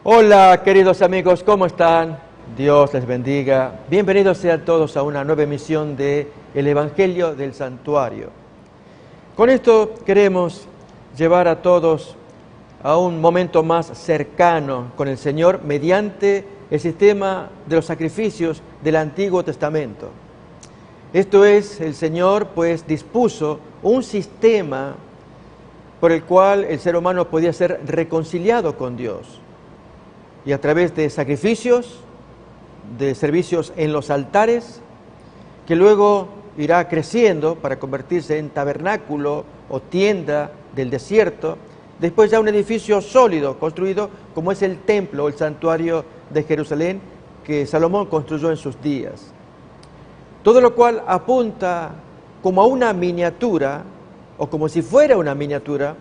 Hola queridos amigos, ¿cómo están? Dios les bendiga. Bienvenidos sean todos a una nueva emisión de El Evangelio del Santuario. Con esto queremos llevar a todos a un momento más cercano con el Señor mediante el sistema de los sacrificios del Antiguo Testamento. Esto es, el Señor pues dispuso un sistema por el cual el ser humano podía ser reconciliado con Dios. Y a través de sacrificios, de servicios en los altares, que luego irá creciendo para convertirse en tabernáculo o tienda del desierto, después ya un edificio sólido construido como es el templo o el santuario de Jerusalén que Salomón construyó en sus días. Todo lo cual apunta como a una miniatura, o como si fuera una miniatura,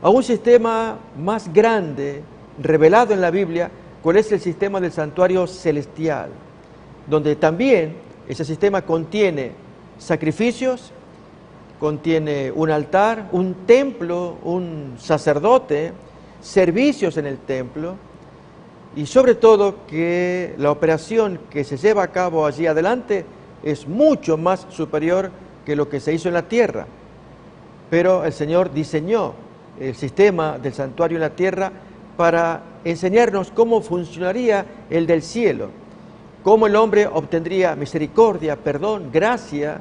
a un sistema más grande, revelado en la Biblia, cuál es el sistema del santuario celestial, donde también ese sistema contiene sacrificios, contiene un altar, un templo, un sacerdote, servicios en el templo, y sobre todo que la operación que se lleva a cabo allí adelante es mucho más superior que lo que se hizo en la tierra. Pero el Señor diseñó el sistema del santuario en la tierra para enseñarnos cómo funcionaría el del cielo, cómo el hombre obtendría misericordia, perdón, gracia,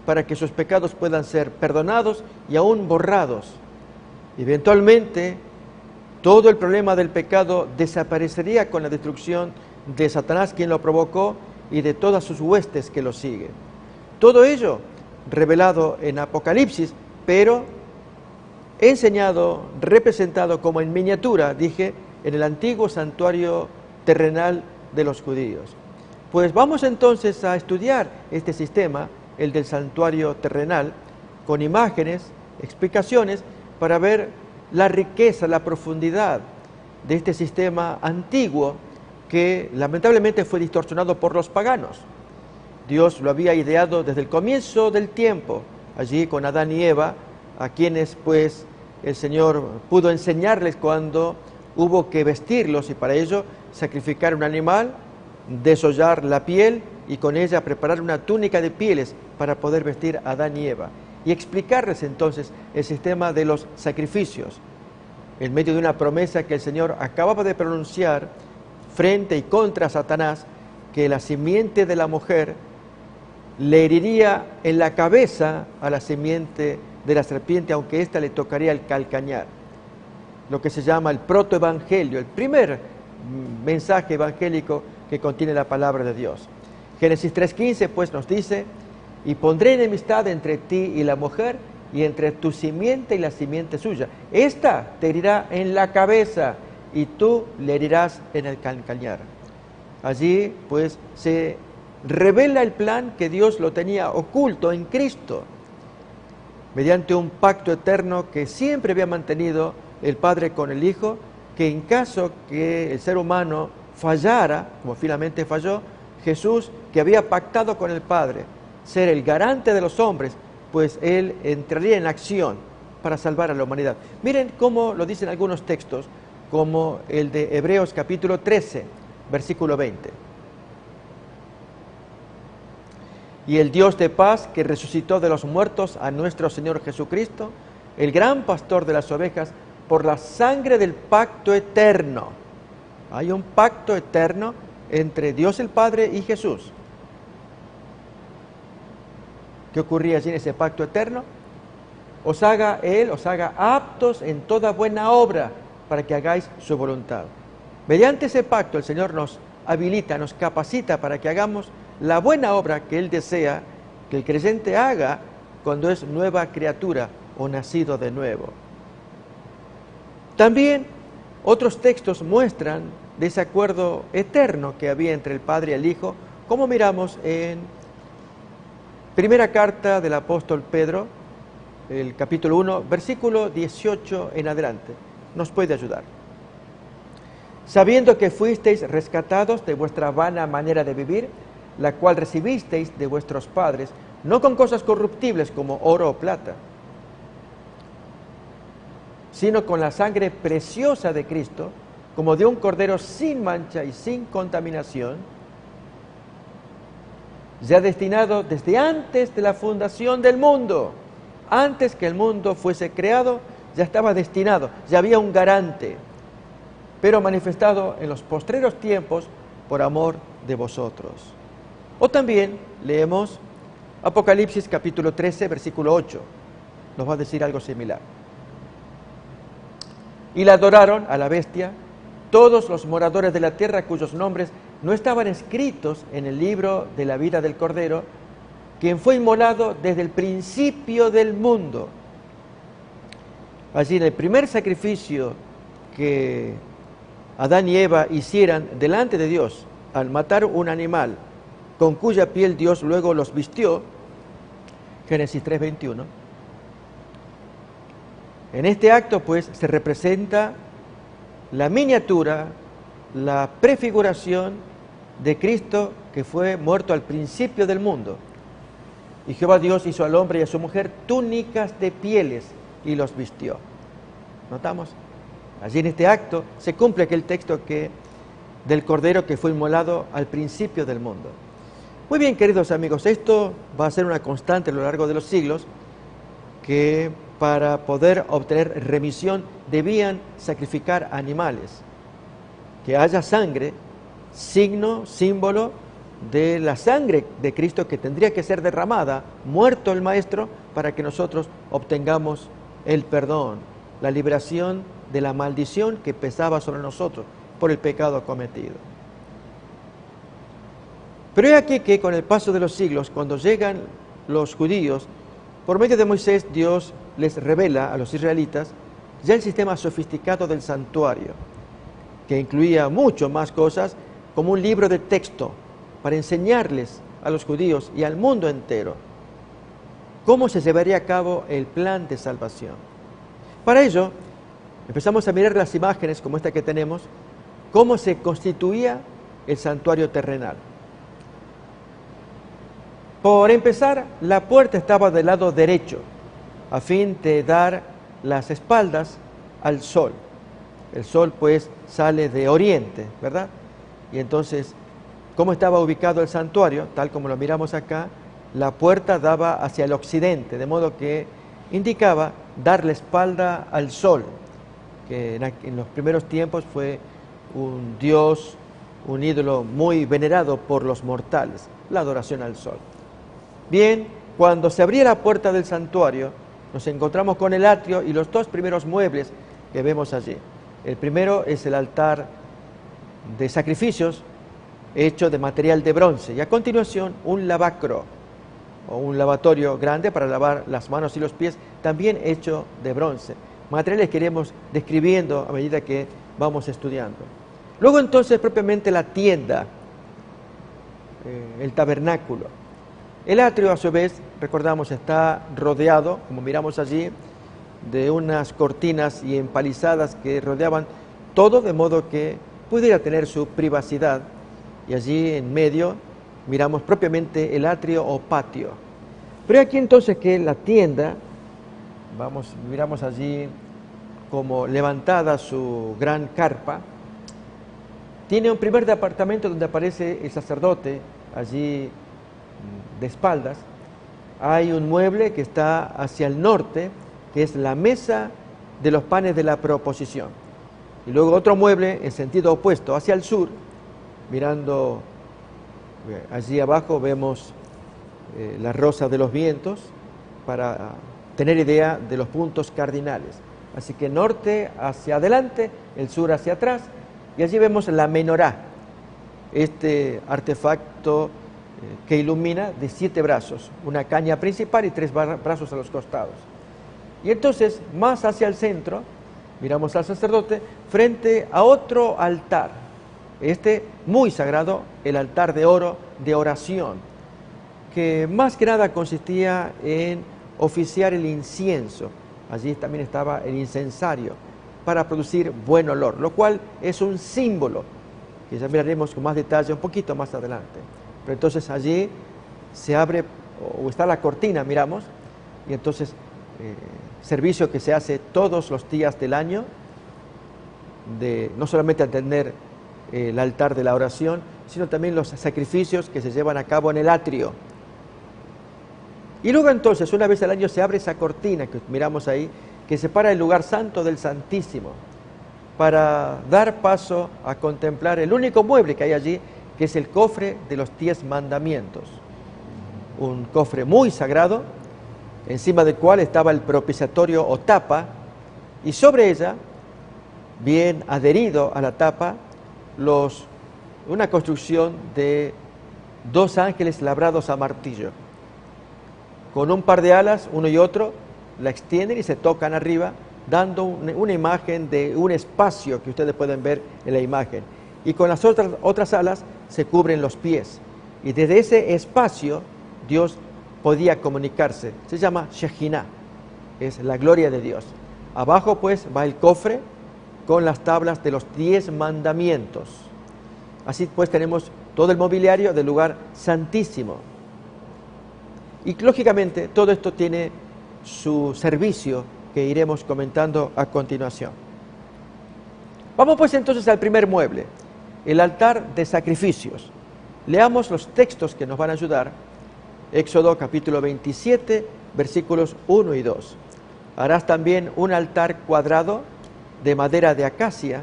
para que sus pecados puedan ser perdonados y aún borrados. Eventualmente, todo el problema del pecado desaparecería con la destrucción de Satanás, quien lo provocó, y de todas sus huestes que lo siguen. Todo ello revelado en Apocalipsis, pero enseñado, representado como en miniatura, dije, en el antiguo santuario terrenal de los judíos. Pues vamos entonces a estudiar este sistema, el del santuario terrenal, con imágenes, explicaciones, para ver la riqueza, la profundidad de este sistema antiguo que lamentablemente fue distorsionado por los paganos. Dios lo había ideado desde el comienzo del tiempo, allí con Adán y Eva, a quienes pues el Señor pudo enseñarles cuando hubo que vestirlos y para ello sacrificar un animal, desollar la piel y con ella preparar una túnica de pieles para poder vestir a Adán y Eva. Y explicarles entonces el sistema de los sacrificios, en medio de una promesa que el Señor acababa de pronunciar frente y contra Satanás, que la simiente de la mujer le heriría en la cabeza a la simiente de la serpiente, aunque ésta le tocaría el calcañar. Lo que se llama el protoevangelio, el primer mensaje evangélico que contiene la palabra de Dios. Génesis 3:15 pues nos dice: y pondré enemistad entre ti y la mujer, y entre tu simiente y la simiente suya. Esta te herirá en la cabeza, y tú le herirás en el calcañar. Allí pues se revela el plan que Dios lo tenía oculto en Cristo, mediante un pacto eterno que siempre había mantenido el Padre con el Hijo, que en caso que el ser humano fallara, como finalmente falló, Jesús, que había pactado con el Padre ser el garante de los hombres, pues Él entraría en acción para salvar a la humanidad. Miren cómo lo dicen algunos textos, como el de Hebreos capítulo 13, versículo 20. Y el Dios de paz, que resucitó de los muertos a nuestro Señor Jesucristo, el gran pastor de las ovejas, por la sangre del pacto eterno. Hay un pacto eterno entre Dios el Padre y Jesús. ¿Qué ocurría allí en ese pacto eterno? Os haga aptos en toda buena obra, para que hagáis su voluntad. Mediante ese pacto el Señor nos habilita, nos capacita para que hagamos la buena obra que Él desea que el creyente haga cuando es nueva criatura o nacido de nuevo. También otros textos muestran de ese acuerdo eterno que había entre el Padre y el Hijo, como miramos en primera carta del apóstol Pedro, el capítulo 1, versículo 18 en adelante. Nos puede ayudar. Sabiendo que fuisteis rescatados de vuestra vana manera de vivir, la cual recibisteis de vuestros padres, no con cosas corruptibles como oro o plata, sino con la sangre preciosa de Cristo, como de un cordero sin mancha y sin contaminación, ya destinado desde antes de la fundación del mundo. Antes que el mundo fuese creado, ya estaba destinado, ya había un garante, pero manifestado en los postreros tiempos por amor de vosotros. O también leemos Apocalipsis capítulo 13, versículo 8. Nos va a decir algo similar. Y la adoraron a la bestia todos los moradores de la tierra cuyos nombres no estaban escritos en el libro de la vida del Cordero, quien fue inmolado desde el principio del mundo. Allí en el primer sacrificio que Adán y Eva hicieran delante de Dios, al matar un animal con cuya piel Dios luego los vistió, Génesis 3:21, en este acto pues se representa la miniatura, la prefiguración de Cristo que fue muerto al principio del mundo. Y Jehová Dios hizo al hombre y a su mujer túnicas de pieles y los vistió. ¿Notamos? Allí en este acto se cumple aquel texto del Cordero que fue inmolado al principio del mundo. Muy bien, queridos amigos, esto va a ser una constante a lo largo de los siglos, que para poder obtener remisión debían sacrificar animales, que haya sangre, signo, símbolo de la sangre de Cristo que tendría que ser derramada, muerto el Maestro, para que nosotros obtengamos el perdón, la liberación de la maldición que pesaba sobre nosotros por el pecado cometido. Pero he aquí que con el paso de los siglos, cuando llegan los judíos, por medio de Moisés, Dios les revela a los israelitas ya el sistema sofisticado del santuario, que incluía mucho más cosas, como un libro de texto para enseñarles a los judíos y al mundo entero cómo se llevaría a cabo el plan de salvación. Para ello, empezamos a mirar las imágenes como esta que tenemos, cómo se constituía el santuario terrenal. Por empezar, la puerta estaba del lado derecho, a fin de dar las espaldas al sol. El sol pues sale de oriente, ¿verdad? Y entonces, ¿cómo estaba ubicado el santuario? Tal como lo miramos acá, la puerta daba hacia el occidente, de modo que indicaba dar la espalda al sol, que en los primeros tiempos fue un dios, un ídolo muy venerado por los mortales, la adoración al sol. Bien, cuando se abría la puerta del santuario, nos encontramos con el atrio y los dos primeros muebles que vemos allí. El primero es el altar de sacrificios hecho de material de bronce, y a continuación un lavacro o un lavatorio grande para lavar las manos y los pies, también hecho de bronce. Materiales que iremos describiendo a medida que vamos estudiando. Luego entonces propiamente la tienda, el tabernáculo. El atrio a su vez, recordamos, está rodeado, como miramos allí, de unas cortinas y empalizadas que rodeaban todo, de modo que pudiera tener su privacidad. Y allí en medio miramos propiamente el atrio o patio. Pero aquí entonces que la tienda, miramos allí como levantada su gran carpa, tiene un primer departamento donde aparece el sacerdote, allí de espaldas. Hay un mueble que está hacia el norte, que es la mesa de los panes de la proposición. Y luego otro mueble en sentido opuesto, hacia el sur, mirando allí abajo vemos la rosa de los vientos, para tener idea de los puntos cardinales. Así que norte hacia adelante, el sur hacia atrás, y allí vemos la menorá, este artefacto que ilumina de 7 brazos, una caña principal y 3 brazos a los costados. Y entonces, más hacia el centro, miramos al sacerdote frente a otro altar, este muy sagrado, el altar de oro de oración, que más que nada consistía en oficiar el incienso. Allí también estaba el incensario para producir buen olor, lo cual es un símbolo que ya miraremos con más detalle un poquito más adelante. Pero entonces allí se abre, o está la cortina, miramos, y entonces servicio que se hace todos los días del año, de no solamente atender el altar de la oración, sino también los sacrificios que se llevan a cabo en el atrio. Y luego entonces, una vez al año se abre esa cortina que miramos ahí, que separa el lugar santo del santísimo, para dar paso a contemplar el único mueble que hay allí, que es el cofre de los 10 mandamientos. Un cofre muy sagrado, encima del cual estaba el propiciatorio o tapa, y sobre ella, bien adherido a la tapa, una construcción de 2 ángeles labrados a martillo. Con un par de alas, uno y otro, la extienden y se tocan arriba, dando una imagen de un espacio que ustedes pueden ver en la imagen. Y con las otras alas se cubren los pies. Y desde ese espacio Dios podía comunicarse. Se llama Shejinah, es la gloria de Dios. Abajo pues va el cofre con las tablas de los 10 mandamientos. Así pues tenemos todo el mobiliario del lugar santísimo. Y lógicamente todo esto tiene su servicio que iremos comentando a continuación. Vamos pues entonces al primer mueble, el altar de sacrificios. Leamos los textos que nos van a ayudar. Éxodo capítulo 27, versículos 1 y 2. Harás también un altar cuadrado de madera de acacia,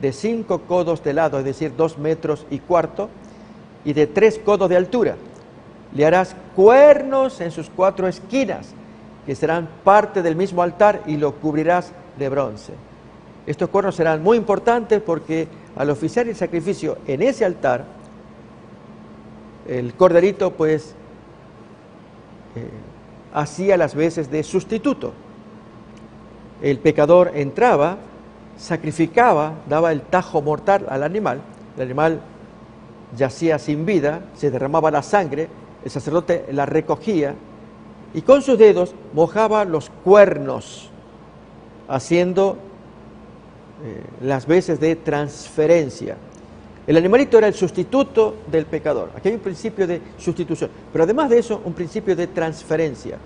de 5 codos de lado, es decir, 2 metros y cuarto, y de 3 codos de altura. Le harás cuernos en sus 4 esquinas, que serán parte del mismo altar, y lo cubrirás de bronce. Estos cuernos serán muy importantes porque al oficiar el sacrificio en ese altar, el corderito pues hacía las veces de sustituto. El pecador entraba, sacrificaba, daba el tajo mortal al animal, el animal yacía sin vida, se derramaba la sangre, el sacerdote la recogía y con sus dedos mojaba los cuernos, haciendo las veces de transferencia. El animalito era el sustituto del pecador. Aquí hay un principio de sustitución, pero además de eso, un principio de transferencia.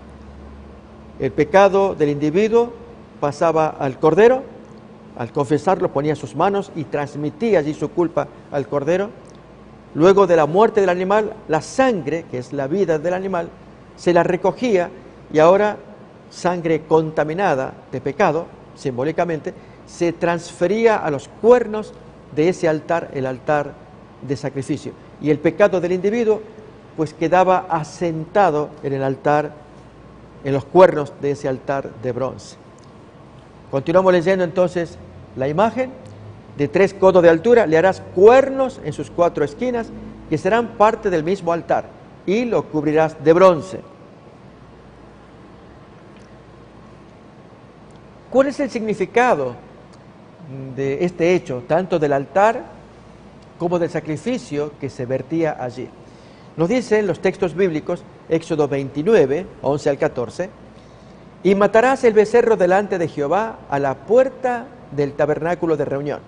El pecado del individuo pasaba al cordero, al confesarlo ponía sus manos y transmitía allí su culpa al cordero. Luego de la muerte del animal, la sangre, que es la vida del animal, se la recogía y ahora sangre contaminada de pecado, simbólicamente, se transfería a los cuernos de ese altar, el altar de sacrificio. Y el pecado del individuo, pues quedaba asentado en el altar, en los cuernos de ese altar de bronce. Continuamos leyendo entonces la imagen. De 3 codos de altura le harás cuernos en sus 4 esquinas, que serán parte del mismo altar, y lo cubrirás de bronce. ¿Cuál es el significado de este hecho, tanto del altar como del sacrificio que se vertía allí? Nos dicen los textos bíblicos, Éxodo 29, 11 al 14, y matarás el becerro delante de Jehová a la puerta del tabernáculo de reunión.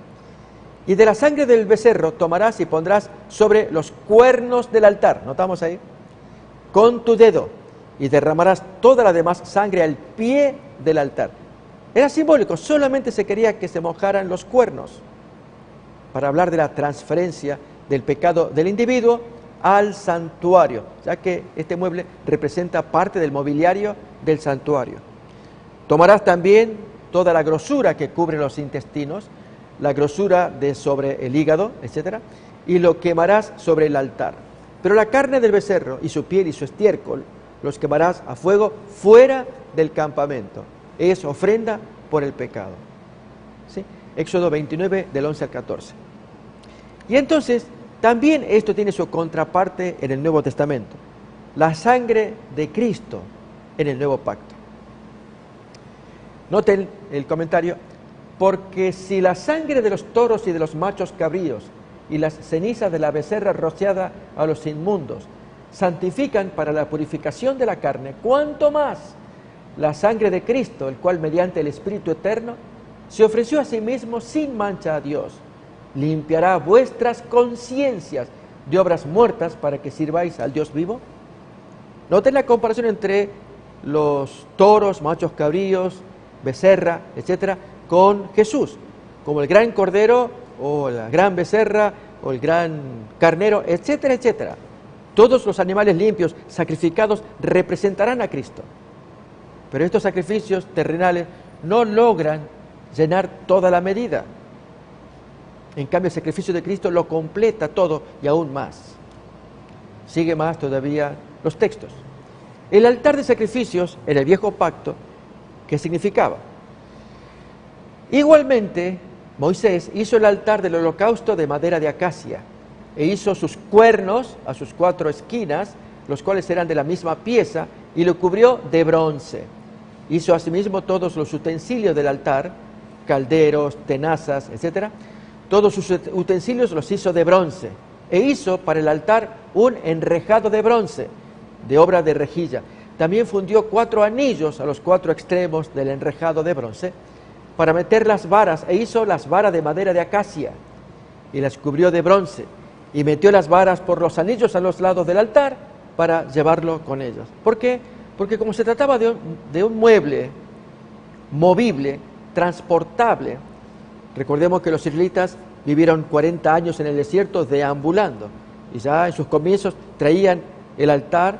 Y de la sangre del becerro tomarás y pondrás sobre los cuernos del altar, ¿notamos ahí? Con tu dedo, y derramarás toda la demás sangre al pie del altar. Era simbólico, solamente se quería que se mojaran los cuernos, para hablar de la transferencia del pecado del individuo al santuario, ya que este mueble representa parte del mobiliario del santuario. Tomarás también toda la grosura que cubre los intestinos, la grosura de sobre el hígado, etc., y lo quemarás sobre el altar. Pero la carne del becerro y su piel y su estiércol los quemarás a fuego fuera del campamento. Es ofrenda por el pecado. ¿Sí? Éxodo 29, del 11 al 14. Y entonces, también esto tiene su contraparte en el Nuevo Testamento. La sangre de Cristo en el Nuevo Pacto. Noten el comentario. Porque si la sangre de los toros y de los machos cabríos y las cenizas de la becerra rociada a los inmundos santifican para la purificación de la carne, ¿cuánto más la sangre de Cristo, el cual mediante el Espíritu Eterno se ofreció a sí mismo sin mancha a Dios, limpiará vuestras conciencias de obras muertas para que sirváis al Dios vivo? Noten la comparación entre los toros, machos cabríos, becerra, etcétera, con Jesús. como el gran cordero o la gran becerra o el gran carnero, etcétera, etcétera. Todos los animales limpios, sacrificados, representarán a Cristo. Pero estos sacrificios terrenales no logran llenar toda la medida. En cambio, el sacrificio de Cristo lo completa todo y aún más. Sigue más todavía los textos. El altar de sacrificios en el viejo pacto, ¿qué significaba? Igualmente, Moisés hizo el altar del holocausto de madera de acacia e hizo sus cuernos a sus 4 esquinas, los cuales eran de la misma pieza, y lo cubrió de bronce. Hizo asimismo todos los utensilios del altar, calderos, tenazas, etc. Todos sus utensilios los hizo de bronce. E hizo para el altar un enrejado de bronce, de obra de rejilla. También fundió 4 anillos a los 4 extremos del enrejado de bronce para meter las varas, e hizo las varas de madera de acacia y las cubrió de bronce, y metió las varas por los anillos a los lados del altar para llevarlo con ellas. ¿Por qué? Porque como se trataba de un mueble movible, transportable, recordemos que los israelitas vivieron 40 años en el desierto deambulando, y ya en sus comienzos traían el altar,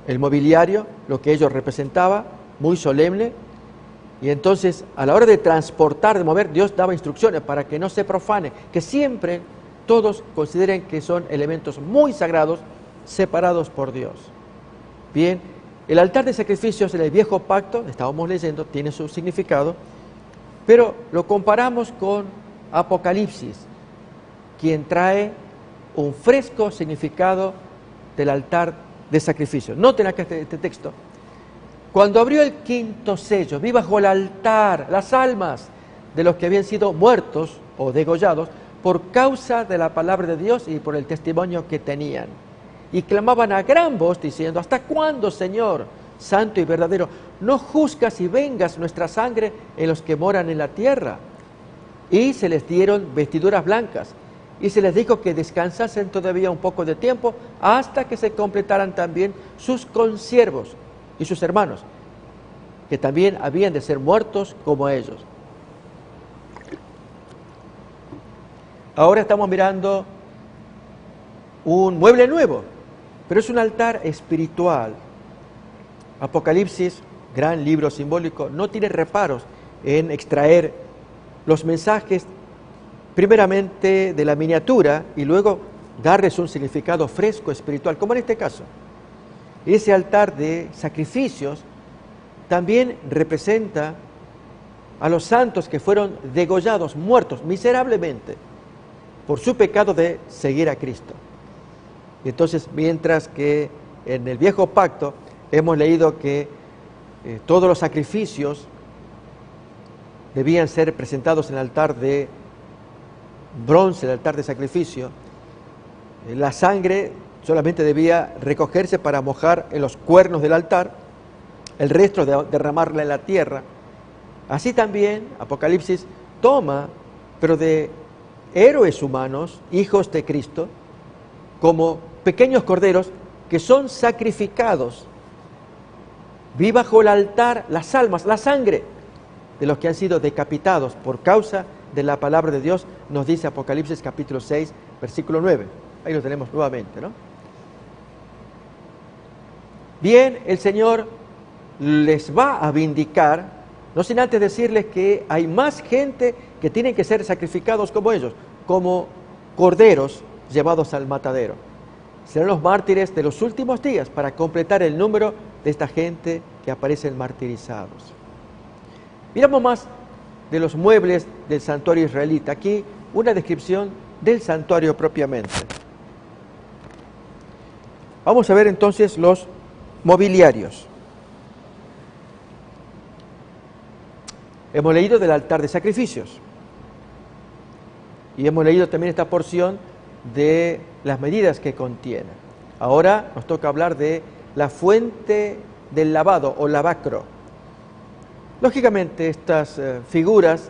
el mobiliario, lo que ellos representaba, muy solemne, y entonces a la hora de transportar, de mover, Dios daba instrucciones para que no se profane, que siempre todos consideren que son elementos muy sagrados, separados por Dios. Bien, el altar de sacrificios en el viejo pacto, estábamos leyendo, tiene su significado, pero lo comparamos con Apocalipsis, quien trae un fresco significado del altar de sacrificios. Noten acá este texto. Cuando abrió el 5º sello, vi bajo el altar las almas de los que habían sido muertos o degollados por causa de la palabra de Dios y por el testimonio que tenían. Y clamaban a gran voz diciendo: ¿hasta cuándo, Señor, santo y verdadero, no juzgas y vengas nuestra sangre en los que moran en la tierra? Y se les dieron vestiduras blancas, y se les dijo que descansasen todavía un poco de tiempo hasta que se completaran también sus consiervos y sus hermanos, que también habían de ser muertos como ellos. Ahora estamos mirando un mueble nuevo, pero es un altar espiritual. Apocalipsis, gran libro simbólico, no tiene reparos en extraer los mensajes primeramente de la miniatura y luego darles un significado fresco espiritual, como en este caso. Ese altar de sacrificios también representa a los santos que fueron degollados, muertos miserablemente por su pecado de seguir a Cristo. Y entonces, mientras que en el viejo pacto hemos leído que todos los sacrificios debían ser presentados en el altar de bronce, el altar de sacrificio, la sangre solamente debía recogerse para mojar en los cuernos del altar, el resto derramarla en la tierra. Así también Apocalipsis toma, pero de héroes humanos, hijos de Cristo, como pequeños corderos que son sacrificados. Vi bajo el altar las almas, la sangre de los que han sido decapitados por causa de la palabra de Dios, nos dice Apocalipsis capítulo 6, versículo 9. Ahí lo tenemos nuevamente, ¿no? Bien, el Señor les va a vindicar, no sin antes decirles que hay más gente que tienen que ser sacrificados como ellos, como corderos llevados al matadero. Serán los mártires de los últimos días para completar el número de esta gente que aparecen martirizados. Miramos más de los muebles del santuario israelita. Aquí una descripción del santuario propiamente. Vamos a ver entonces los mobiliarios. Hemos leído del altar de sacrificios y hemos leído también esta porción de las medidas que contiene. Ahora nos toca hablar de la fuente del lavado o lavacro. Lógicamente estas figuras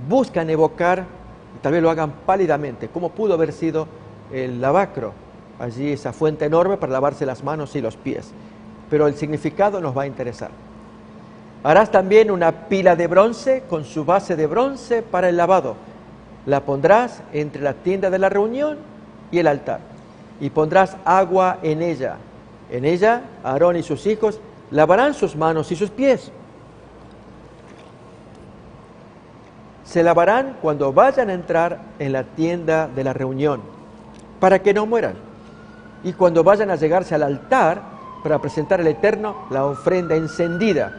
buscan evocar, tal vez lo hagan pálidamente, cómo pudo haber sido el lavacro. Allí esa fuente enorme para lavarse las manos y los pies. Pero el significado nos va a interesar. Harás también una pila de bronce con su base de bronce para el lavado. La pondrás entre la tienda de la reunión y el altar, y pondrás agua en ella. En ella, Aarón y sus hijos lavarán sus manos y sus pies. Se lavarán cuando vayan a entrar en la tienda de la reunión, para que no mueran. Y cuando vayan a llegarse al altar, para presentar al Eterno la ofrenda encendida.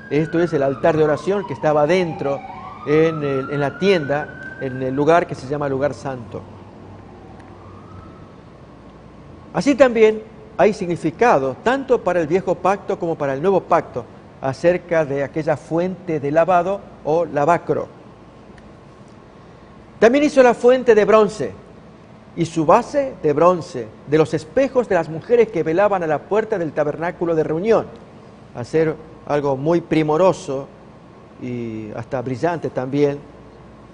Esto es el altar de oración que estaba dentro en la tienda, en el lugar que se llama lugar santo. Así también hay significado, tanto para el viejo pacto como para el nuevo pacto, acerca de aquella fuente de lavado o lavacro. También hizo la fuente de bronce y su base de bronce, de los espejos de las mujeres que velaban a la puerta del tabernáculo de reunión. Hacer algo muy primoroso y hasta brillante también,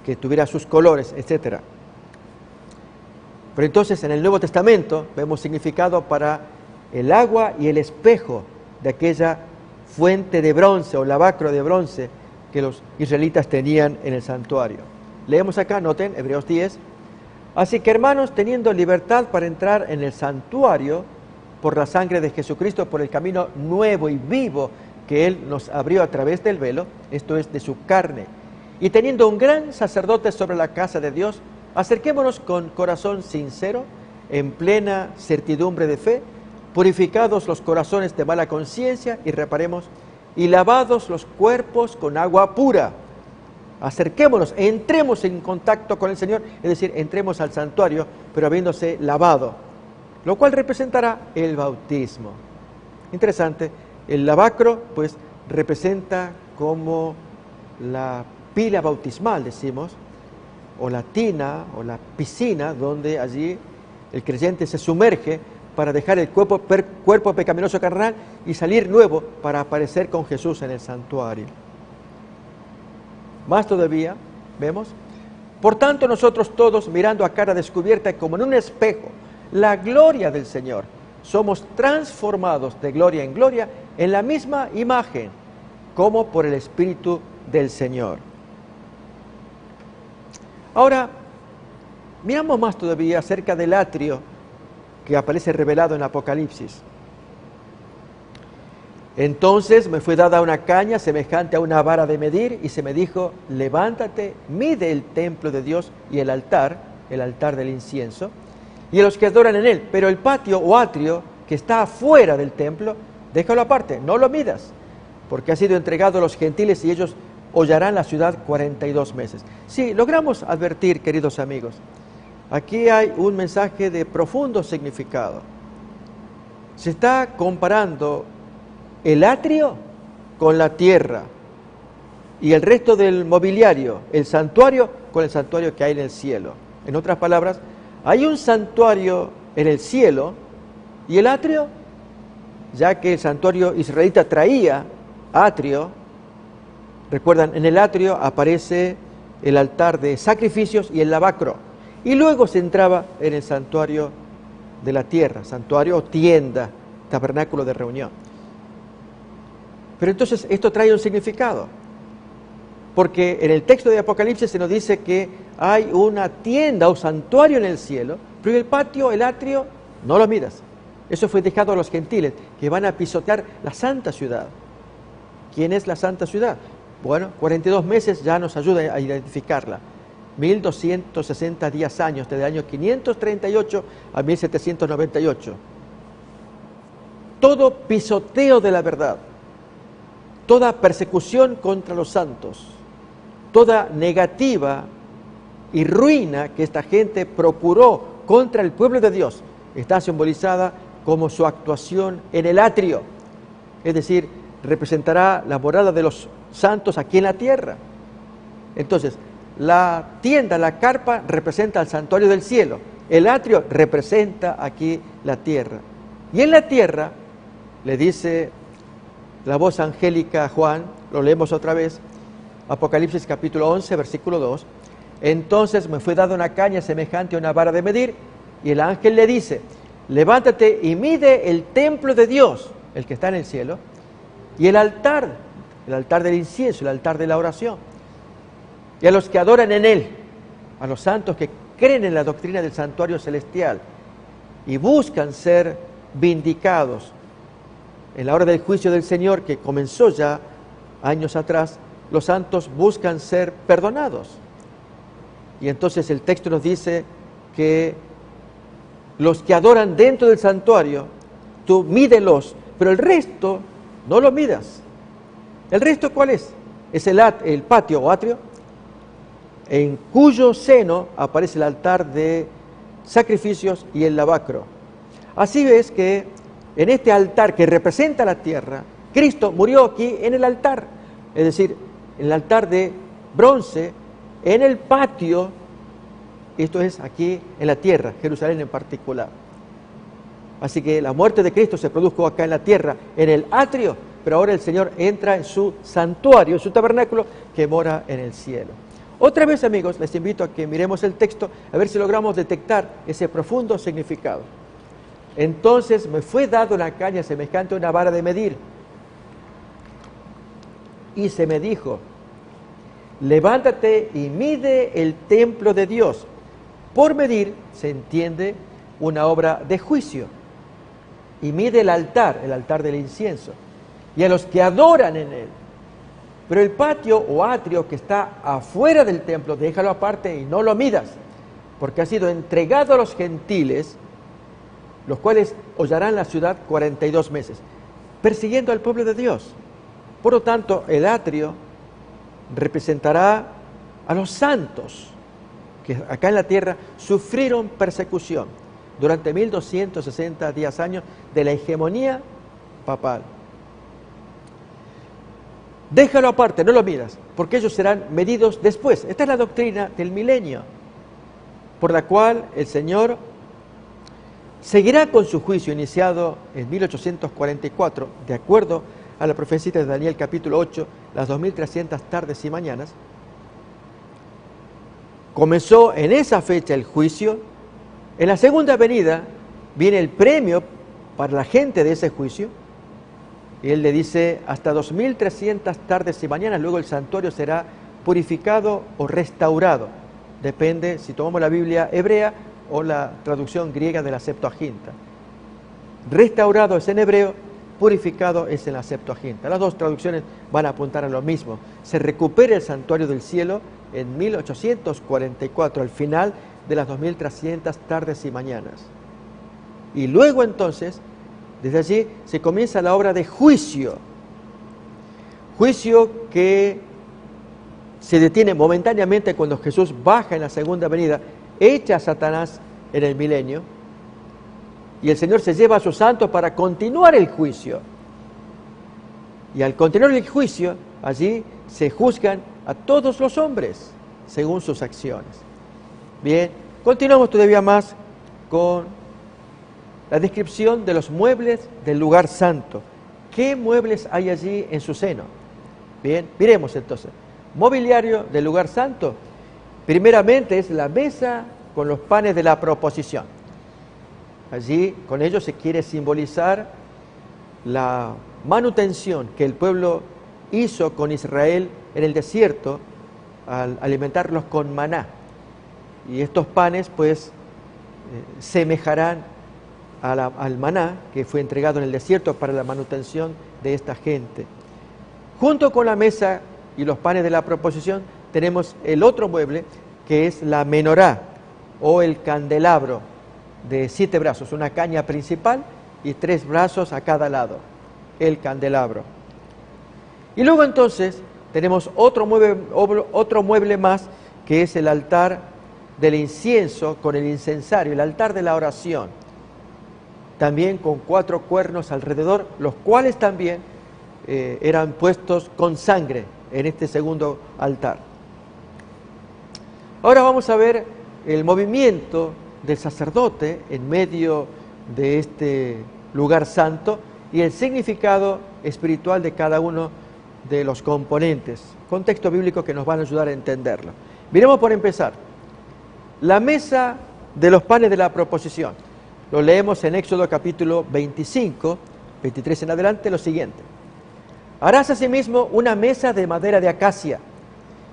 que tuviera sus colores, etc. Pero entonces en el Nuevo Testamento vemos significado para el agua y el espejo de aquella fuente de bronce o lavacro de bronce que los israelitas tenían en el santuario. Leemos acá, noten, Hebreos 10. Así que hermanos, teniendo libertad para entrar en el santuario por la sangre de Jesucristo, por el camino nuevo y vivo que Él nos abrió a través del velo, esto es, de su carne, y teniendo un gran sacerdote sobre la casa de Dios, acerquémonos con corazón sincero, en plena certidumbre de fe, purificados los corazones de mala conciencia, y reparemos, y lavados los cuerpos con agua pura. Acerquémonos, entremos en contacto con el Señor, es decir, entremos al santuario, pero habiéndose lavado, lo cual representará el bautismo. Interesante, el lavacro pues representa como la pila bautismal, decimos, o la tina o la piscina, donde allí el creyente se sumerge para dejar el cuerpo pecaminoso carnal y salir nuevo para aparecer con Jesús en el santuario. Más todavía, vemos, por tanto nosotros todos, mirando a cara descubierta como en un espejo la gloria del Señor, somos transformados de gloria en gloria en la misma imagen, como por el Espíritu del Señor. Ahora, miramos más todavía acerca del atrio que aparece revelado en Apocalipsis. Entonces me fue dada una caña semejante a una vara de medir, y se me dijo, levántate, mide el templo de Dios y el altar del incienso, y a los que adoran en él, pero el patio o atrio que está afuera del templo, déjalo aparte, no lo midas, porque ha sido entregado a los gentiles y ellos hollarán la ciudad 42 meses. Sí, logramos advertir, queridos amigos, aquí hay un mensaje de profundo significado. Se está comparando el atrio con la tierra y el resto del mobiliario, el santuario con el santuario que hay en el cielo. En otras palabras, hay un santuario en el cielo y el atrio, ya que el santuario israelita traía atrio, recuerdan, en el atrio aparece el altar de sacrificios y el lavacro, y luego se entraba en el santuario de la tierra, santuario o tienda, tabernáculo de reunión. Pero entonces esto trae un significado, porque en el texto de Apocalipsis se nos dice que hay una tienda o santuario en el cielo, pero el patio, el atrio, no lo miras. Eso fue dejado a los gentiles, que van a pisotear la santa ciudad. ¿Quién es la santa ciudad? Bueno, 42 meses ya nos ayuda a identificarla. 1260 días años, desde el año 538 a 1798. Todo pisoteo de la verdad, toda persecución contra los santos, toda negativa y ruina que esta gente procuró contra el pueblo de Dios, está simbolizada como su actuación en el atrio, es decir, representará la morada de los santos aquí en la tierra. Entonces, la tienda, la carpa, representa el santuario del cielo, el atrio representa aquí la tierra. Y en la tierra, le dice la voz angélica a Juan, lo leemos otra vez, Apocalipsis capítulo 11, versículo 2, entonces me fue dada una caña semejante a una vara de medir, y el ángel le dice, levántate y mide el templo de Dios, el que está en el cielo, y el altar el altar del incienso, el altar de la oración. Y a los que adoran en él, a los santos que creen en la doctrina del santuario celestial y buscan ser vindicados en la hora del juicio del Señor, que comenzó ya años atrás, los santos buscan ser perdonados. Y entonces el texto nos dice que los que adoran dentro del santuario, tú mídelos, pero el resto no lo midas. ¿El resto cuál es? Es el patio o atrio, en cuyo seno aparece el altar de sacrificios y el lavacro. Así ves que en este altar que representa la tierra, Cristo murió aquí en el altar, es decir, en el altar de bronce, en el patio, esto es aquí en la tierra, Jerusalén en particular. Así que la muerte de Cristo se produjo acá en la tierra, en el atrio, pero ahora el Señor entra en su santuario, en su tabernáculo, que mora en el cielo. Otra vez, amigos, les invito a que miremos el texto, a ver si logramos detectar ese profundo significado. Entonces me fue dado una caña semejante a una vara de medir, y se me dijo, levántate y mide el templo de Dios. Por medir se entiende una obra de juicio, y mide el altar del incienso, y a los que adoran en él. Pero el patio o atrio que está afuera del templo, déjalo aparte y no lo midas, porque ha sido entregado a los gentiles, los cuales hollarán la ciudad 42 meses, persiguiendo al pueblo de Dios. Por lo tanto, el atrio representará a los santos que acá en la tierra sufrieron persecución durante 1260 años de la hegemonía papal. Déjalo aparte, no lo miras, porque ellos serán medidos después. Esta es la doctrina del milenio, por la cual el Señor seguirá con su juicio iniciado en 1844, de acuerdo a la profecía de Daniel capítulo 8, las 2300 tardes y mañanas. Comenzó en esa fecha el juicio. En la segunda venida viene el premio para la gente de ese juicio. Y él le dice, hasta 2300 tardes y mañanas, luego el santuario será purificado o restaurado. Depende si tomamos la Biblia hebrea o la traducción griega de la Septuaginta. Restaurado es en hebreo, purificado es en la Septuaginta. Las dos traducciones van a apuntar a lo mismo. Se recupera el santuario del cielo en 1844, al final de las 2300 tardes y mañanas. Y luego entonces, desde allí se comienza la obra de juicio. Juicio que se detiene momentáneamente cuando Jesús baja en la segunda venida, echa a Satanás en el milenio, y el Señor se lleva a sus santos para continuar el juicio. Y al continuar el juicio, allí se juzgan a todos los hombres según sus acciones. Bien, continuamos todavía más con la descripción de los muebles del lugar santo. ¿Qué muebles hay allí en su seno? Bien, miremos entonces. Mobiliario del lugar santo. Primeramente es la mesa con los panes de la proposición. Allí con ello se quiere simbolizar la manutención que el pueblo hizo con Israel en el desierto al alimentarlos con maná. Y estos panes pues semejarán al maná que fue entregado en el desierto para la manutención de esta gente. Junto con la mesa y los panes de la proposición tenemos el otro mueble que es la menorá o el candelabro de 7 brazos, una caña principal y 3 brazos a cada lado, el candelabro. Y luego entonces tenemos otro mueble más que es el altar del incienso con el incensario, el altar de la oración, también con 4 cuernos alrededor, los cuales también eran puestos con sangre en este segundo altar. Ahora vamos a ver el movimiento del sacerdote en medio de este lugar santo y el significado espiritual de cada uno de los componentes, contexto bíblico que nos van a ayudar a entenderlo. Miremos por empezar, la mesa de los panes de la proposición. Lo leemos en Éxodo capítulo 25, 23 en adelante, lo siguiente. Harás asimismo una mesa de madera de acacia,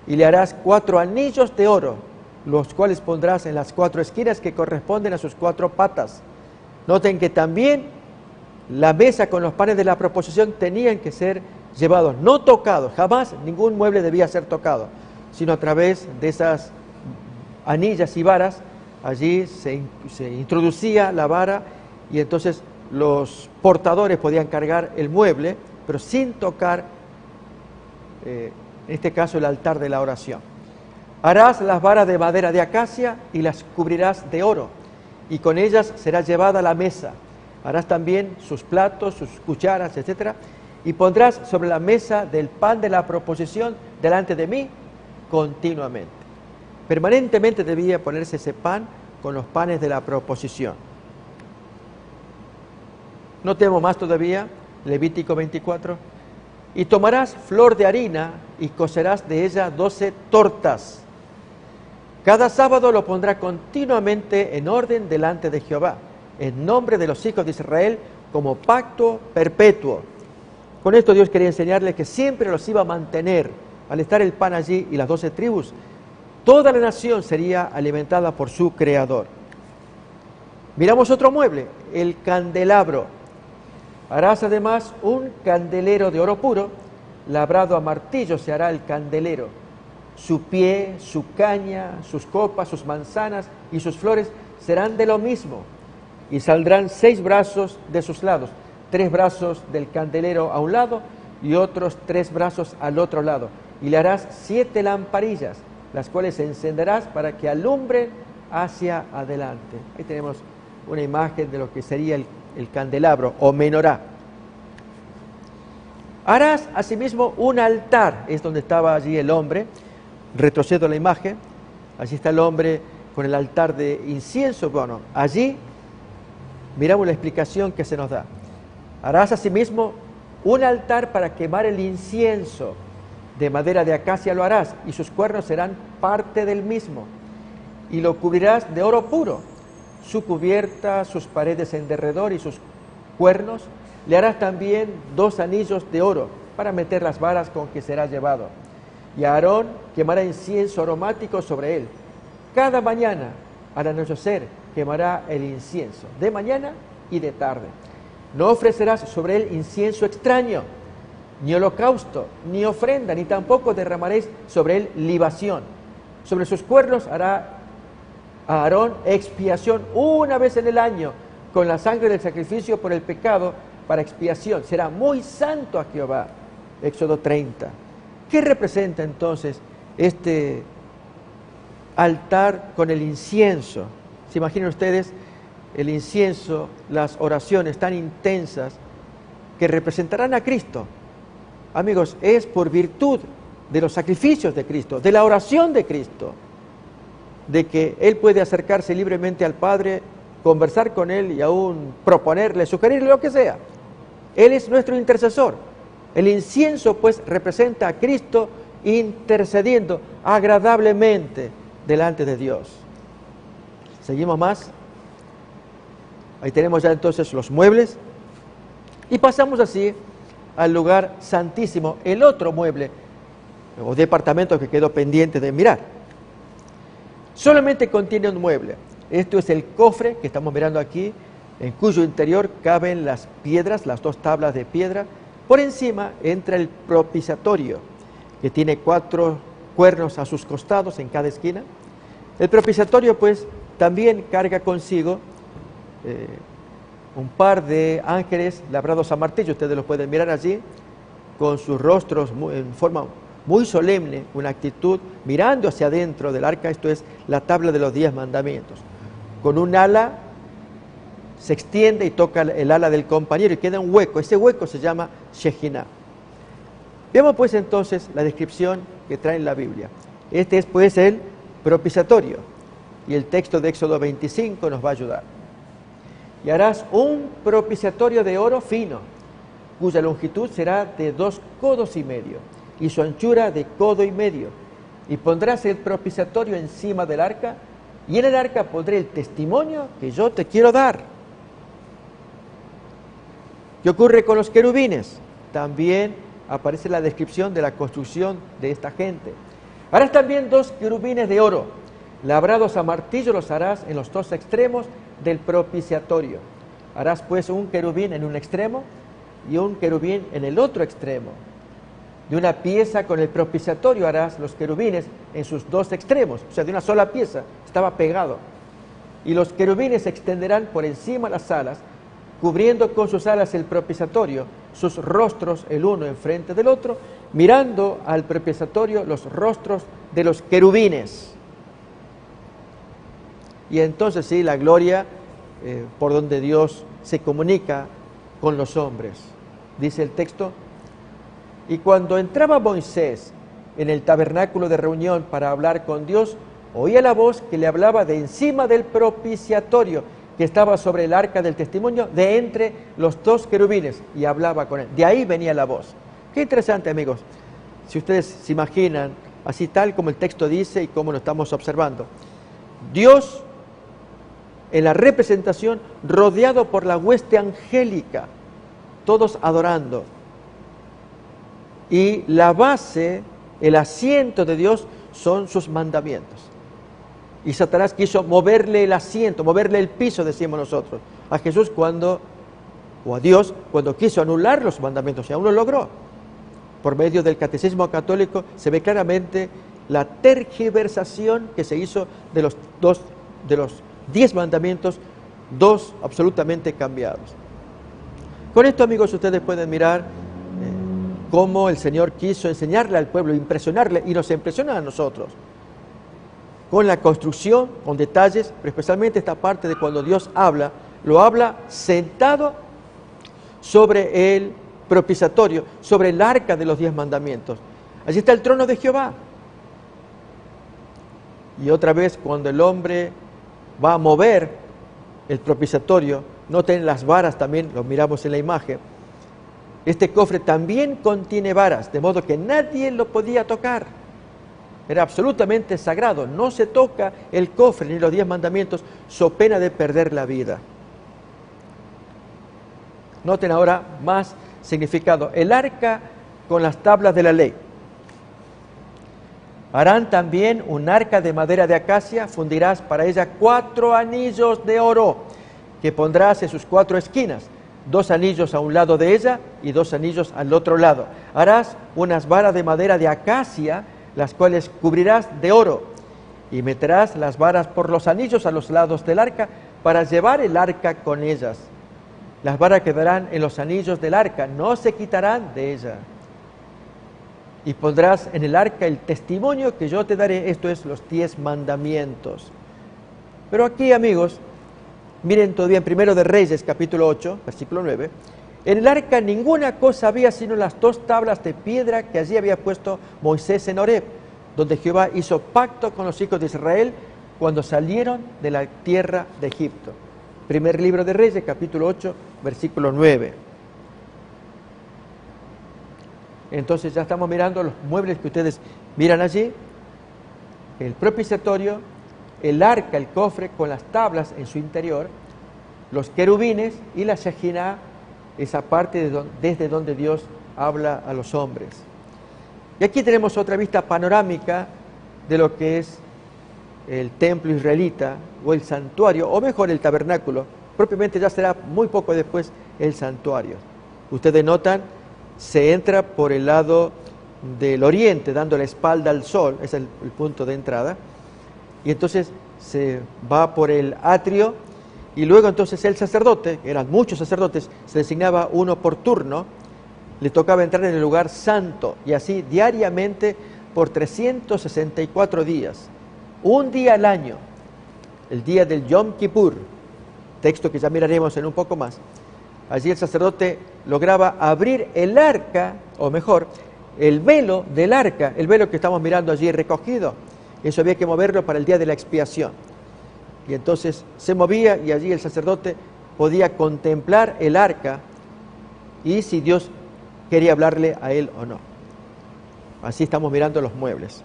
y le harás 4 anillos de oro, los cuales pondrás en las 4 esquinas que corresponden a sus 4 patas. Noten que también la mesa con los panes de la proposición tenían que ser llevados, no tocados, jamás ningún mueble debía ser tocado, sino a través de esas anillas y varas. Allí se introducía la vara y entonces los portadores podían cargar el mueble, pero sin tocar, en este caso, el altar de la oración. Harás las varas de madera de acacia y las cubrirás de oro, y con ellas será llevada la mesa. Harás también sus platos, sus cucharas, etc. Y pondrás sobre la mesa del pan de la proposición delante de mí continuamente. Permanentemente debía ponerse ese pan con los panes de la proposición. No tenemos más todavía, Levítico 24. Y tomarás flor de harina y cocerás de ella 12 tortas. Cada sábado lo pondrá continuamente en orden delante de Jehová, en nombre de los hijos de Israel, como pacto perpetuo. Con esto Dios quería enseñarles que siempre los iba a mantener. Al estar el pan allí y las 12 tribus, toda la nación sería alimentada por su Creador. Miramos otro mueble, el candelabro. Harás además un candelero de oro puro, labrado a martillo se hará el candelero. Su pie, su caña, sus copas, sus manzanas y sus flores serán de lo mismo. Y saldrán 6 brazos de sus lados, 3 brazos del candelero a un lado y otros 3 brazos al otro lado. Y le harás 7 lamparillas, las cuales encenderás para que alumbren hacia adelante. Ahí tenemos una imagen de lo que sería el candelabro o menorá. Harás asimismo un altar, es donde estaba allí el hombre. Retrocedo la imagen, allí está el hombre con el altar de incienso. Bueno, allí miramos la explicación que se nos da. Harás asimismo un altar para quemar el incienso, de madera de acacia lo harás, y sus cuernos serán parte del mismo, y lo cubrirás de oro puro, su cubierta, sus paredes en derredor y sus cuernos. Le harás también 2 anillos de oro para meter las varas con que será llevado. Y Aarón quemará incienso aromático sobre él. Cada mañana al anochecer quemará el incienso, de mañana y de tarde. No ofrecerás sobre él incienso extraño, ni holocausto, ni ofrenda, ni tampoco derramaréis sobre él libación. Sobre sus cuernos hará Aarón expiación una vez en el año, con la sangre del sacrificio por el pecado, para expiación. Será muy santo a Jehová. Éxodo 30. ¿Qué representa entonces este altar con el incienso? ¿Se imaginan ustedes el incienso, las oraciones tan intensas que representarán a Cristo? Amigos, es por virtud de los sacrificios de Cristo, de la oración de Cristo, de que Él puede acercarse libremente al Padre, conversar con Él y aún proponerle, sugerirle lo que sea. Él es nuestro intercesor. El incienso, pues, representa a Cristo intercediendo agradablemente delante de Dios. Seguimos más. Ahí tenemos ya entonces los muebles. Y pasamos así al lugar santísimo, el otro mueble o departamento que quedó pendiente de mirar. Solamente contiene un mueble. Esto es el cofre que estamos mirando aquí, en cuyo interior caben las piedras, las 2 tablas de piedra. Por encima entra el propiciatorio, que tiene 4 cuernos a sus costados en cada esquina. El propiciatorio, pues, también carga consigo un par de ángeles labrados a martillo. Ustedes los pueden mirar allí, con sus rostros en forma muy solemne, una actitud mirando hacia adentro del arca. Esto es la tabla de los 10 mandamientos. Con un ala se extiende y toca el ala del compañero y queda un hueco. Ese hueco se llama Shekinah. Veamos pues entonces la descripción que trae en la Biblia. Este es pues el propiciatorio, y el texto de Éxodo 25 nos va a ayudar. Y harás un propiciatorio de oro fino, cuya longitud será de 2 codos y medio, y su anchura de codo y medio. Y pondrás el propiciatorio encima del arca, y en el arca pondré el testimonio que yo te quiero dar. ¿Qué ocurre con los querubines? También aparece la descripción de la construcción de esta gente. Harás también 2 querubines de oro, labrados a martillo los harás en los 2 extremos del propiciatorio. Harás pues un querubín en un extremo y un querubín en el otro extremo. De una pieza con el propiciatorio harás los querubines en sus 2 extremos, o sea, de una sola pieza, estaba pegado. Y los querubines se extenderán por encima de las alas, cubriendo con sus alas el propiciatorio, sus rostros el uno enfrente del otro, mirando al propiciatorio los rostros de los querubines. Y entonces sí, la gloria por donde Dios se comunica con los hombres. Dice el texto: y cuando entraba Moisés en el tabernáculo de reunión para hablar con Dios, oía la voz que le hablaba de encima del propiciatorio, que estaba sobre el arca del testimonio, de entre los 2 querubines, y hablaba con él. De ahí venía la voz. Qué interesante, amigos. Si ustedes se imaginan, así tal como el texto dice y como lo estamos observando. Dios, en la representación, rodeado por la hueste angélica, todos adorando. Y la base, el asiento de Dios, son sus mandamientos. Y Satanás quiso moverle el asiento, moverle el piso, decimos nosotros, a Jesús o a Dios, cuando quiso anular los mandamientos, y aún lo logró. Por medio del catecismo católico se ve claramente la tergiversación que se hizo de los 10 mandamientos, 2 absolutamente cambiados. Con esto, amigos, ustedes pueden mirar cómo el Señor quiso enseñarle al pueblo, impresionarle, y nos impresiona a nosotros, con la construcción, con detalles, pero especialmente esta parte de cuando Dios habla, lo habla sentado sobre el propiciatorio, sobre el arca de los 10 mandamientos. Allí está el trono de Jehová. Y otra vez, cuando el hombre va a mover el propiciatorio, noten las varas también, lo miramos en la imagen. Este cofre también contiene varas, de modo que nadie lo podía tocar. Era absolutamente sagrado, no se toca el cofre ni los 10 mandamientos, so pena de perder la vida. Noten ahora más significado: el arca con las tablas de la ley. Harán también un arca de madera de acacia, fundirás para ella 4 anillos de oro, que pondrás en sus 4 esquinas, 2 anillos a un lado de ella y 2 anillos al otro lado. Harás unas varas de madera de acacia, las cuales cubrirás de oro, y meterás las varas por los anillos a los lados del arca, para llevar el arca con ellas. Las varas quedarán en los anillos del arca, no se quitarán de ella. Y pondrás en el arca el testimonio que yo te daré, esto es, los 10 mandamientos. Pero aquí, amigos, miren todavía en 1 de Reyes, capítulo 8, versículo 9, en el arca ninguna cosa había sino las 2 tablas de piedra que allí había puesto Moisés en Horeb, donde Jehová hizo pacto con los hijos de Israel cuando salieron de la tierra de Egipto. Primer libro de Reyes, capítulo 8, versículo 9. Entonces ya estamos mirando los muebles que ustedes miran allí, el propiciatorio, el arca, el cofre con las tablas en su interior, los querubines y la Shejinah, esa parte desde donde Dios habla a los hombres. Y aquí tenemos otra vista panorámica de lo que es el templo israelita o el santuario, o mejor el tabernáculo. Propiamente ya será muy poco después el santuario. Ustedes notan, se entra por el lado del oriente, dando la espalda al sol, es el punto de entrada, y entonces se va por el atrio, y luego entonces el sacerdote, eran muchos sacerdotes, se designaba uno por turno, le tocaba entrar en el lugar santo, y así diariamente por 364 días, un día al año, el día del Yom Kippur, texto que ya miraremos en un poco más. Allí el sacerdote lograba abrir el arca, o mejor, el velo del arca, el velo que estamos mirando allí recogido. Eso había que moverlo para el día de la expiación. Y entonces se movía y allí el sacerdote podía contemplar el arca y si Dios quería hablarle a él o no. Así estamos mirando los muebles.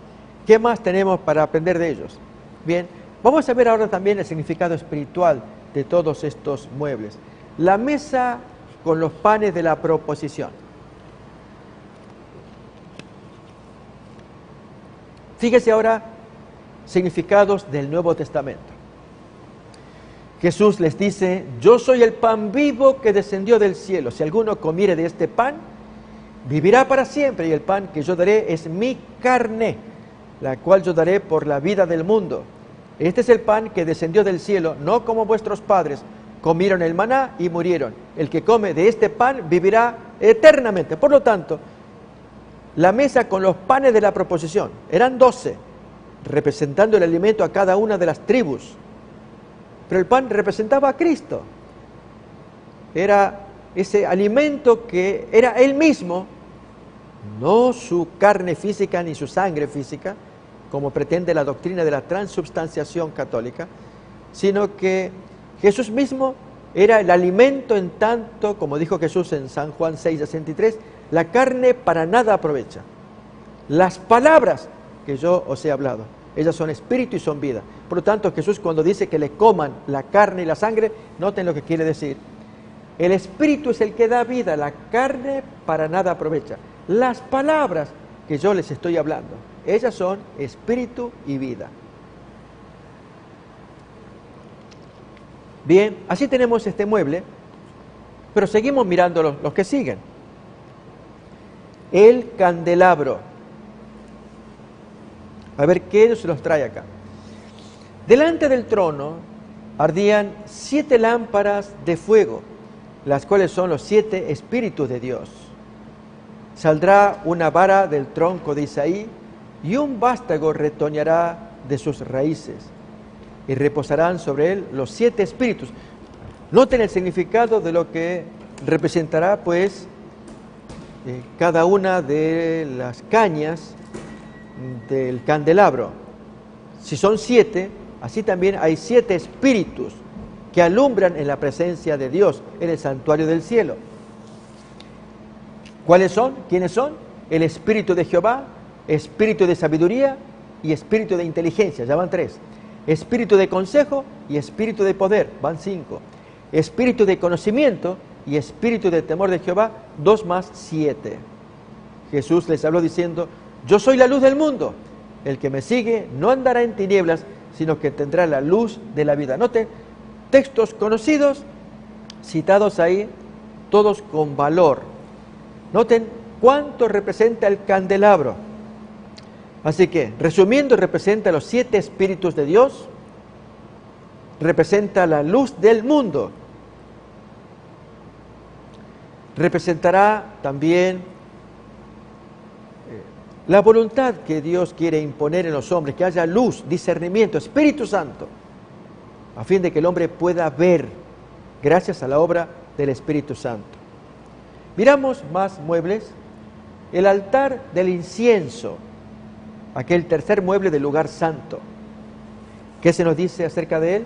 ¿Qué más tenemos para aprender de ellos? Bien, vamos a ver ahora también el significado espiritual de todos estos muebles. La mesa con los panes de la proposición. Fíjese ahora significados del Nuevo Testamento. Jesús les dice: yo soy el pan vivo que descendió del cielo. Si alguno comiere de este pan, vivirá para siempre. Y el pan que yo daré es mi carne, la cual yo daré por la vida del mundo. Este es el pan que descendió del cielo, no como vuestros padres comieron el maná y murieron. El que come de este pan vivirá eternamente. Por lo tanto, la mesa con los panes de la proposición eran 12, representando el alimento a cada una de las tribus. Pero el pan representaba a Cristo. Era ese alimento que era Él mismo, no su carne física ni su sangre física, como pretende la doctrina de la transubstanciación católica, sino que Jesús mismo era el alimento en tanto, como dijo Jesús en San Juan 6:63, la carne para nada aprovecha. Las palabras que yo os he hablado, ellas son espíritu y son vida. Por lo tanto, Jesús, cuando dice que le coman la carne y la sangre, noten lo que quiere decir. El espíritu es el que da vida, la carne para nada aprovecha. Las palabras que yo les estoy hablando, ellas son espíritu y vida. Bien, así tenemos este mueble, pero seguimos mirando los que siguen. El candelabro. A ver qué se los trae acá. Delante del trono ardían 7 lámparas de fuego, las cuales son los 7 espíritus de Dios. Saldrá una vara del tronco de Isaí, y un vástago retoñará de sus raíces, y reposarán sobre él los 7 espíritus. Noten el significado de lo que representará, pues, cada una de las cañas del candelabro. Si son 7, así también hay 7 espíritus que alumbran en la presencia de Dios en el santuario del cielo. ¿Cuáles son? ¿Quiénes son? El espíritu de Jehová, espíritu de sabiduría y espíritu de inteligencia, ya van 3. Espíritu de consejo y espíritu de poder, van 5. Espíritu de conocimiento y espíritu de temor de Jehová, 2 más 7. Jesús les habló diciendo: yo soy la luz del mundo. El que me sigue no andará en tinieblas, sino que tendrá la luz de la vida. Noten, textos conocidos, citados ahí, todos con valor. Noten cuánto representa el candelabro. Así que, resumiendo, representa los 7 espíritus de Dios, representa la luz del mundo, representará también la voluntad que Dios quiere imponer en los hombres, que haya luz, discernimiento, Espíritu Santo, a fin de que el hombre pueda ver, gracias a la obra del Espíritu Santo. Miramos más muebles. El altar del incienso, aquel tercer mueble del lugar santo. ¿Qué se nos dice acerca de él?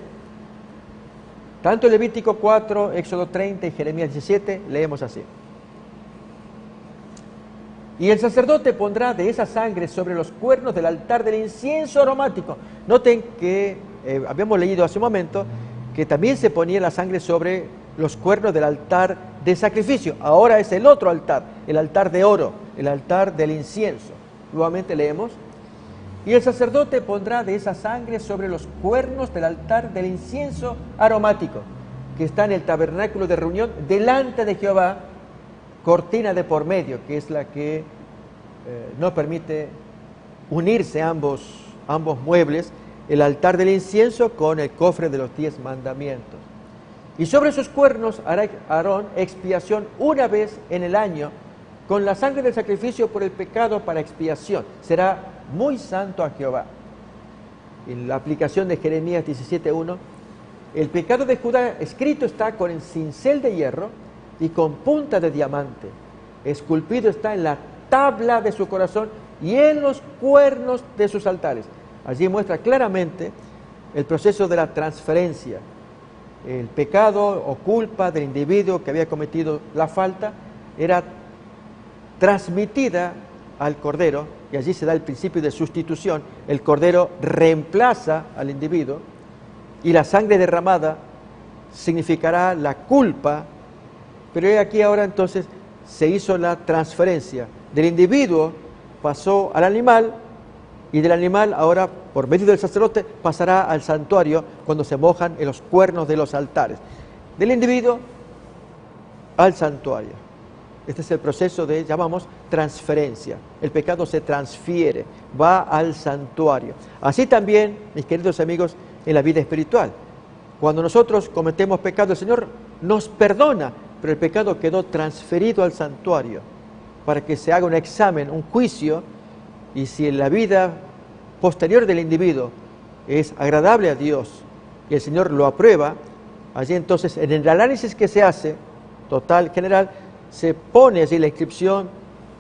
Tanto Levítico 4, Éxodo 30 y Jeremías 17, leemos así. Y el sacerdote pondrá de esa sangre sobre los cuernos del altar del incienso aromático. Noten que habíamos leído hace un momento que también se ponía la sangre sobre los cuernos del altar de sacrificio. Ahora es el otro altar, el altar de oro, el altar del incienso. Nuevamente leemos. Y el sacerdote pondrá de esa sangre sobre los cuernos del altar del incienso aromático, que está en el tabernáculo de reunión delante de Jehová, cortina de por medio, que es la que no permite unirse ambos muebles, el altar del incienso con el cofre de los 10 mandamientos. Y sobre sus cuernos hará Aarón expiación una vez en el año, con la sangre del sacrificio por el pecado para expiación. Será muy santo a Jehová. En la aplicación de Jeremías 17:1, el pecado de Judá escrito está con el cincel de hierro y con punta de diamante. Esculpido está en la tabla de su corazón y en los cuernos de sus altares. Allí muestra claramente el proceso de la transferencia. El pecado o culpa del individuo que había cometido la falta era transmitida al Cordero, y allí se da el principio de sustitución. El Cordero reemplaza al individuo y la sangre derramada significará la culpa, pero aquí ahora entonces se hizo la transferencia del individuo, pasó al animal y del animal ahora, por medio del sacerdote, pasará al santuario cuando se mojan en los cuernos de los altares. Del individuo al santuario. Este es el proceso de, llamamos, transferencia. El pecado se transfiere, va al santuario. Así también, mis queridos amigos, en la vida espiritual. Cuando nosotros cometemos pecado, el Señor nos perdona, pero el pecado quedó transferido al santuario para que se haga un examen, un juicio, y si en la vida posterior del individuo es agradable a Dios y el Señor lo aprueba, allí entonces en el análisis que se hace, total, general, se pone allí la inscripción,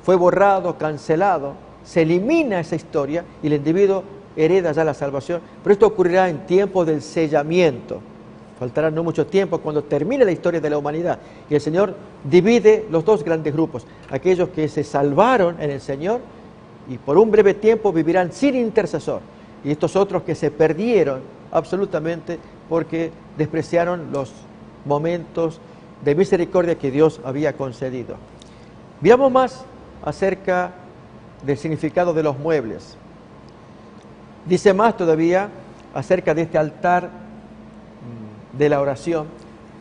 fue borrado, cancelado, se elimina esa historia y el individuo hereda ya la salvación. Pero esto ocurrirá en tiempo del sellamiento. Faltará no mucho tiempo cuando termine la historia de la humanidad. Y el Señor divide los dos grandes grupos. Aquellos que se salvaron en el Señor y por un breve tiempo vivirán sin intercesor. Y estos otros que se perdieron absolutamente porque despreciaron los momentos de misericordia que Dios había concedido. Veamos más acerca del significado de los muebles. Dice más todavía acerca de este altar de la oración.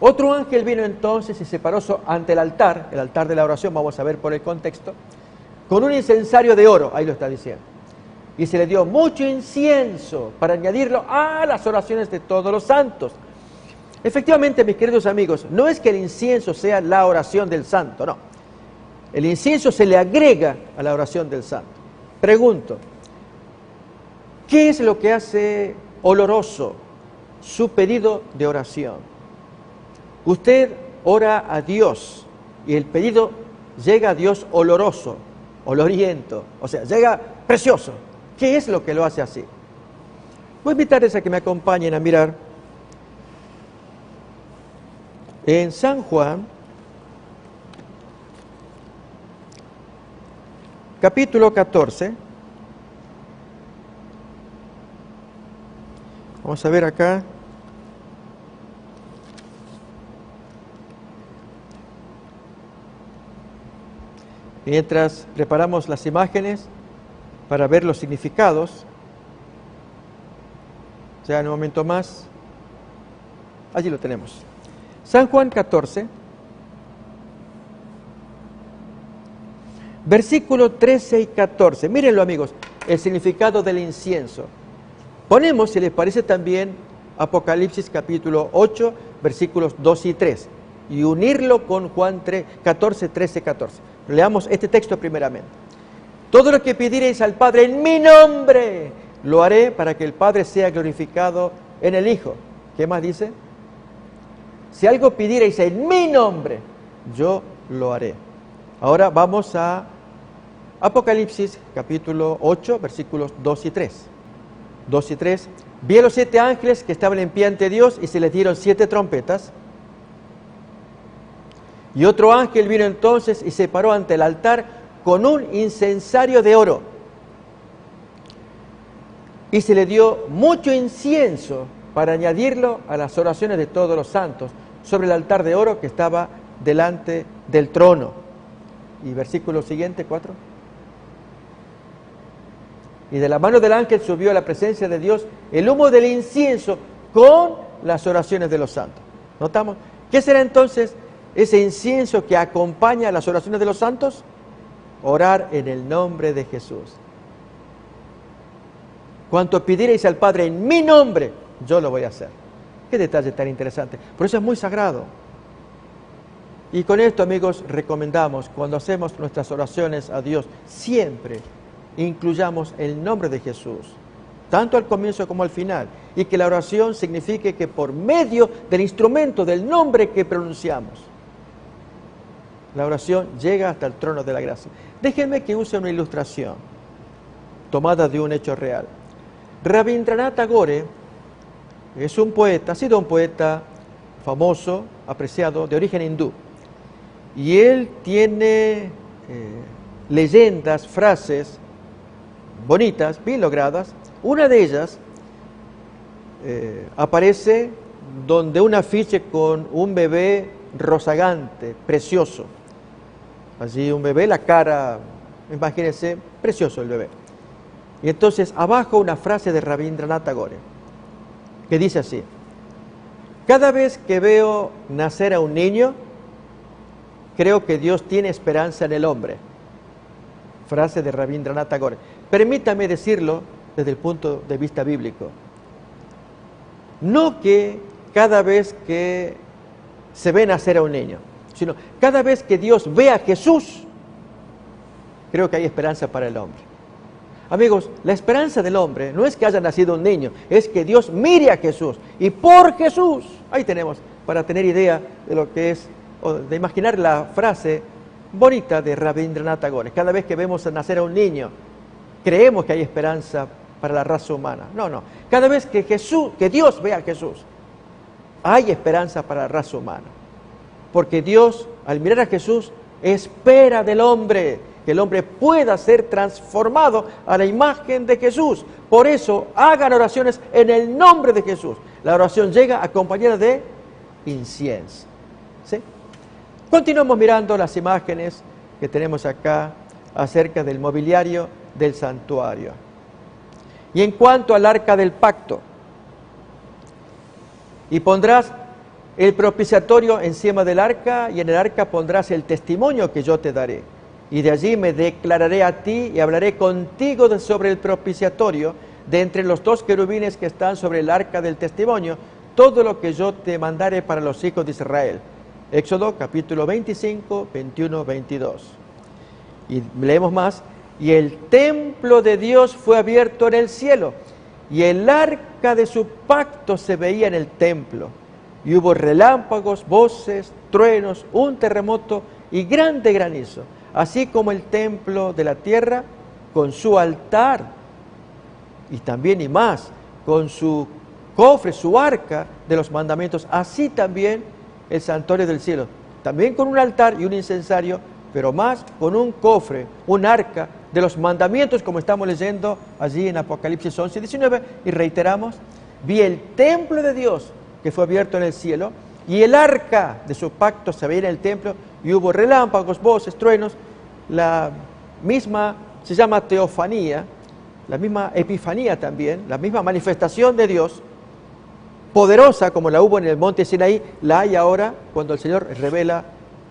Otro ángel vino entonces y se paró ante el altar de la oración, vamos a ver por el contexto, con un incensario de oro, ahí lo está diciendo. Y se le dio mucho incienso para añadirlo a las oraciones de todos los santos. Efectivamente, mis queridos amigos, no es que el incienso sea la oración del santo, no. El incienso se le agrega a la oración del santo. Pregunto, ¿qué es lo que hace oloroso su pedido de oración? Usted ora a Dios y el pedido llega a Dios oloroso, oloriento, o sea, llega precioso. ¿Qué es lo que lo hace así? Voy a invitarles a que me acompañen a mirar en San Juan, capítulo 14. Vamos a ver acá. Mientras preparamos las imágenes para ver los significados, ya en un momento más, allí lo tenemos. San Juan 14, versículos 13 y 14. Mírenlo, amigos, el significado del incienso. Ponemos, si les parece, también Apocalipsis capítulo 8, versículos 2 y 3, y unirlo con Juan 14, 13, 14. Leamos este texto primeramente. Todo lo que pidiereis al Padre en mi nombre, lo haré para que el Padre sea glorificado en el Hijo. ¿Qué más dice? Si algo pidiereis en mi nombre, yo lo haré. Ahora vamos a Apocalipsis capítulo 8, versículos 2 y 3. 2 y 3. Vi a los 7 ángeles que estaban en pie ante Dios y se les dieron 7 trompetas. Y otro ángel vino entonces y se paró ante el altar con un incensario de oro. Y se le dio mucho incienso para añadirlo a las oraciones de todos los santos sobre el altar de oro que estaba delante del trono. Y versículo siguiente, 4. Y de la mano del ángel subió a la presencia de Dios el humo del incienso con las oraciones de los santos. ¿Notamos? ¿Qué será entonces ese incienso que acompaña a las oraciones de los santos? Orar en el nombre de Jesús. Cuanto pidiereis al Padre en mi nombre, yo lo voy a hacer. Qué detalle tan interesante. Por eso es muy sagrado. Y con esto, amigos, recomendamos, cuando hacemos nuestras oraciones a Dios, siempre incluyamos el nombre de Jesús, tanto al comienzo como al final, y que la oración signifique que por medio del instrumento del nombre que pronunciamos, la oración llega hasta el trono de la gracia. Déjenme que use una ilustración tomada de un hecho real. Rabindranath Tagore es un poeta, ha sido un poeta famoso, apreciado, de origen hindú, y él tiene leyendas, frases bonitas, bien logradas. Una de ellas aparece donde un afiche con un bebé rozagante, precioso. Allí un bebé, la cara, imagínense, precioso el bebé. Y entonces abajo una frase de Rabindranath Tagore, que dice así: cada vez que veo nacer a un niño, creo que Dios tiene esperanza en el hombre. Frase de Rabindranath Tagore. Permítame decirlo desde el punto de vista bíblico. No que cada vez que se ve nacer a un niño, sino cada vez que Dios ve a Jesús, creo que hay esperanza para el hombre. Amigos, la esperanza del hombre no es que haya nacido un niño, es que Dios mire a Jesús. Y por Jesús, ahí tenemos, para tener idea de lo que es, o de imaginar la frase bonita de Rabindranath Tagore. Cada vez que vemos nacer a un niño, creemos que hay esperanza para la raza humana. No, no. Cada vez que Dios ve a Jesús, hay esperanza para la raza humana. Porque Dios, al mirar a Jesús, espera del hombre que el hombre pueda ser transformado a la imagen de Jesús. Por eso, hagan oraciones en el nombre de Jesús. La oración llega acompañada de incienso. ¿Sí? Continuamos mirando las imágenes que tenemos acá acerca del mobiliario del santuario. Y en cuanto al arca del pacto, y pondrás el propiciatorio encima del arca, y en el arca pondrás el testimonio que yo te daré. Y de allí me declararé a ti y hablaré contigo sobre el propiciatorio, de entre los dos querubines que están sobre el arca del testimonio, todo lo que yo te mandaré para los hijos de Israel. Éxodo capítulo 25, 21, 22. Y leemos más. Y el templo de Dios fue abierto en el cielo, y el arca de su pacto se veía en el templo. Y hubo relámpagos, voces, truenos, un terremoto y grande granizo, así como el templo de la tierra con su altar, y también y más, con su cofre, su arca de los mandamientos, así también el santuario del cielo, también con un altar y un incensario, pero más con un cofre, un arca de los mandamientos, como estamos leyendo allí en Apocalipsis 11 y 19, y reiteramos: vi el templo de Dios que fue abierto en el cielo, y el arca de su pacto se veía en el templo, y hubo relámpagos, voces, truenos. La misma se llama teofanía, la misma epifanía también, la misma manifestación de Dios, poderosa como la hubo en el monte Sinaí, la hay ahora cuando el Señor revela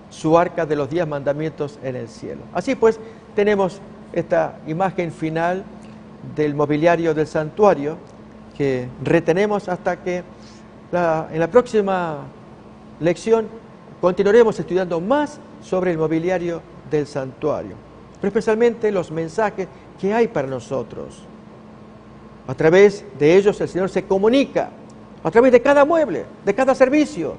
su arca de los 10 mandamientos en el cielo. Así pues, tenemos esta imagen final del mobiliario del santuario que retenemos hasta que en la próxima lección continuaremos estudiando más sobre el mobiliario del santuario, pero especialmente los mensajes que hay para nosotros. A través de ellos el Señor se comunica, a través de cada mueble, de cada servicio,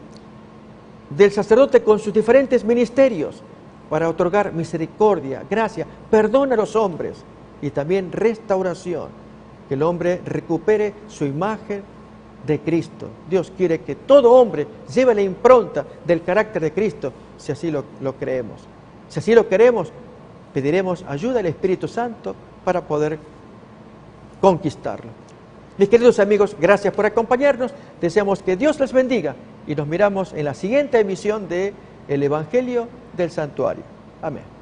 del sacerdote con sus diferentes ministerios, para otorgar misericordia, gracia, perdón a los hombres y también restauración, que el hombre recupere su imagen de Cristo. Dios quiere que todo hombre lleve la impronta del carácter de Cristo, si así lo creemos. Si así lo queremos, pediremos ayuda al Espíritu Santo para poder conquistarlo. Mis queridos amigos, gracias por acompañarnos. Deseamos que Dios les bendiga y nos miramos en la siguiente emisión de El Evangelio del Santuario. Amén.